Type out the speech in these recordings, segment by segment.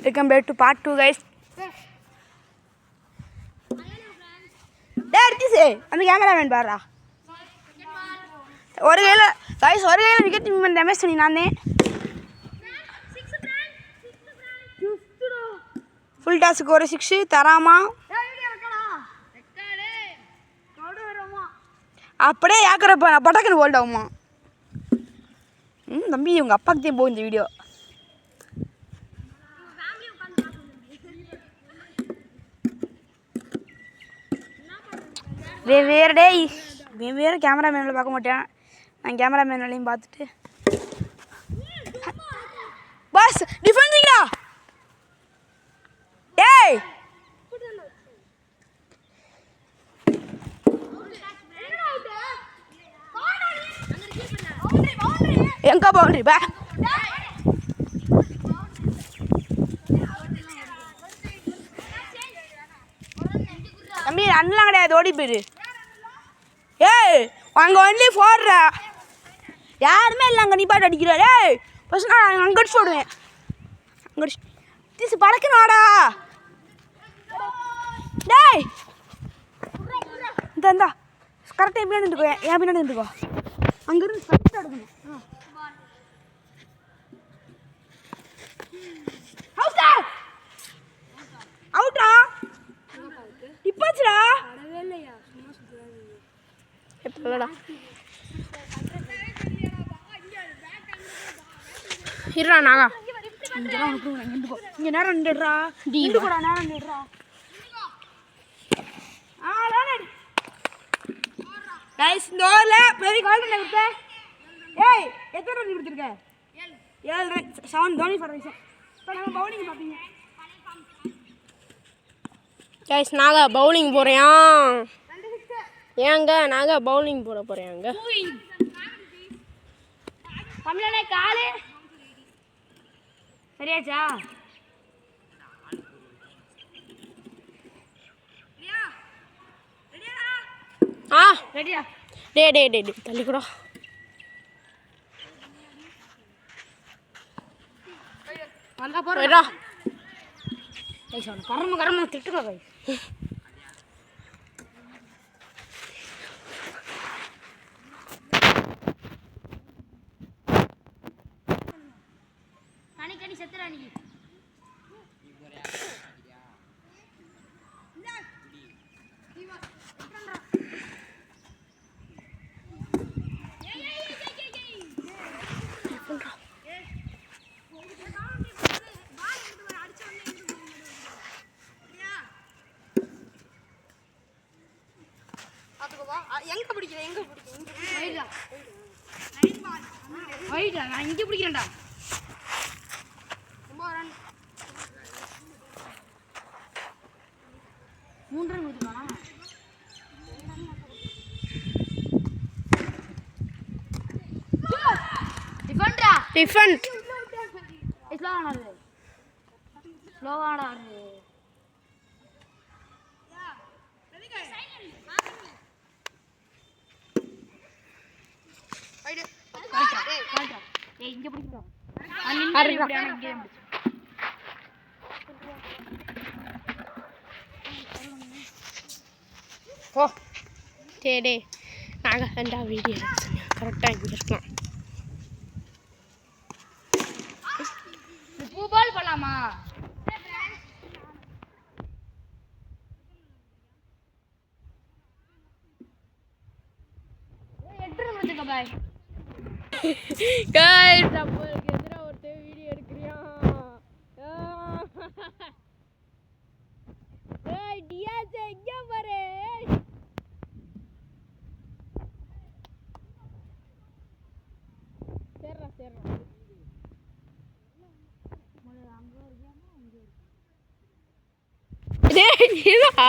Welcome back to part 2 guys. There this is அந்த cameraman பாருடா. ஒரு கையில गाइस ஒரு கையில விக்கெட் வின் டேமேஜ் பண்ணி நானே. ஃபுல் டாஸ்க்கு ஒரு 6 தராமா. அப்படியே யாக்கறப்ப பட்டக்கன் போல்ட் ஆகுமா. தம்பி உங்க அப்பாக்கு தான் போகும் இந்த வீடியோ. வேறு கேமராமேனில் பார்க்க மாட்டேன். நான் கேமராமேன்லையும் பார்த்துட்டு பஸ் டிஃபென்ஸிங்கடா. டேய் எங்க பவுண்டரி பா. தம்பி ரன்லாம் கிடையாது, ஓடி போயிரு. ஏய் அங்கே ஒன்லி போடுற யாருமே இல்லை, அங்கே நீ பாட்டு அடிக்கிற. ஏய் ஃபஸ்ட் நான் அங்கே அடிச்சு போடுவேன். அங்கே தீசு பழக்கணும் வாடா. டேய் இந்தா கரெக்டாக என் பின்னாடி நின்றுக்கோ, என் பின்னாடி நின்றுக்கோ. அங்கேருந்து கரெக்டாக எடுக்கணும். அவுட்டா இப்போச்சுடா. எப்படா இருடா நாகா இங்கெல்லாம் உனக்கு நின்றுக்கோ. இங்கே நேரம் நின்றுடுறா. நின்றுக்கூடா நேரம் நின்றுடுறா. கைஸ் இந்த ஓவரில் பெரிய கால் பண்ண கொடுத்தேன். ஏய் எத்தனை ரன் கொடுத்துருக்க? 7 ரன் 7 தோனி ஃபார் ரீசன். இப்போ நாங்கள் பவுலிங் பார்ப்பீங்க. கைஸ் நாங்க பவுலிங் போகிறேன். ஏங்க நாங்கள் பவுலிங் போட போகிறேங்க. தமிழனே காலு சரியாச்சா? ஆ ரெடியா? டே தள்ளி கூட. வந்தா போறா. கைஸ் கரம திட்டுங்க கைஸ். கனி செத்துறா நீ. எங்க பிடிக்கிறேன் நான் இங்கே பிடிக்கிறேன்டா. 3 ரன் ஊத்துறானா? டிஃபெண்ட் ஸ்லோவாடா அது. இங்க பிடிக்கிறோம். ஓ டே நாங்கள் ரெண்டா வீடியோ எடுத்துங்க கரெக்டாக இங்கே இருக்கலாம். பூ பால் பண்ணலாமா? பாய் கைஸ் நம்மளுக்கு எதிராக ஒருத்தர் வீடியோ எடுக்கிறியா? ஏய் டியாஸ் எங்க பாரு. சேர்றா டேய் இதா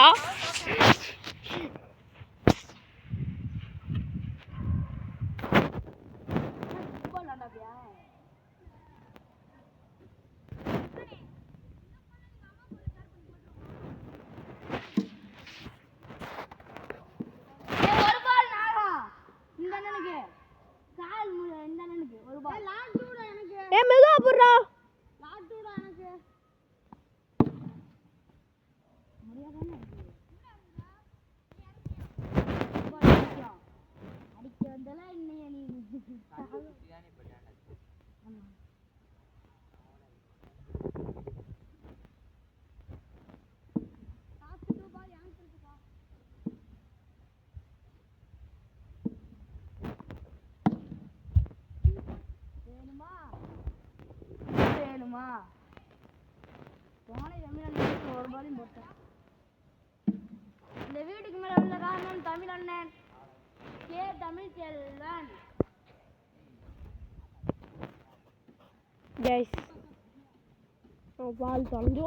ஒரு பாலையும் போட்டேன். இந்த வீட்டுக்கு மேல உள்ள காரணம் தமிழ் அண்ணன் கே தமிழ் செல்வன். கைஸ் பால் தொலைஞ்சு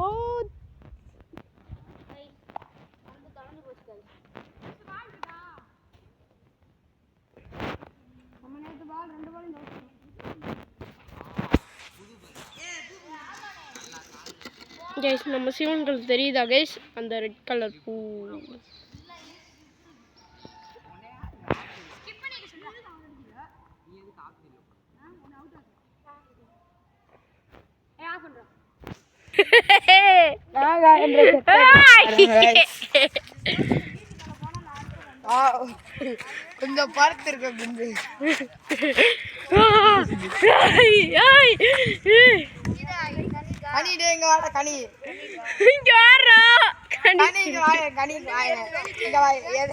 கைஸ் நம்ம சிவன்கள் தெரியுதா கைஸ் அந்த ரெட் கலர் பூ கொஞ்சம் பார்த்து இருக்க குண்டு கனி இங்க வாடா கனி இங்க வாடா கனி இங்க வாங்க கனி இங்க வாங்க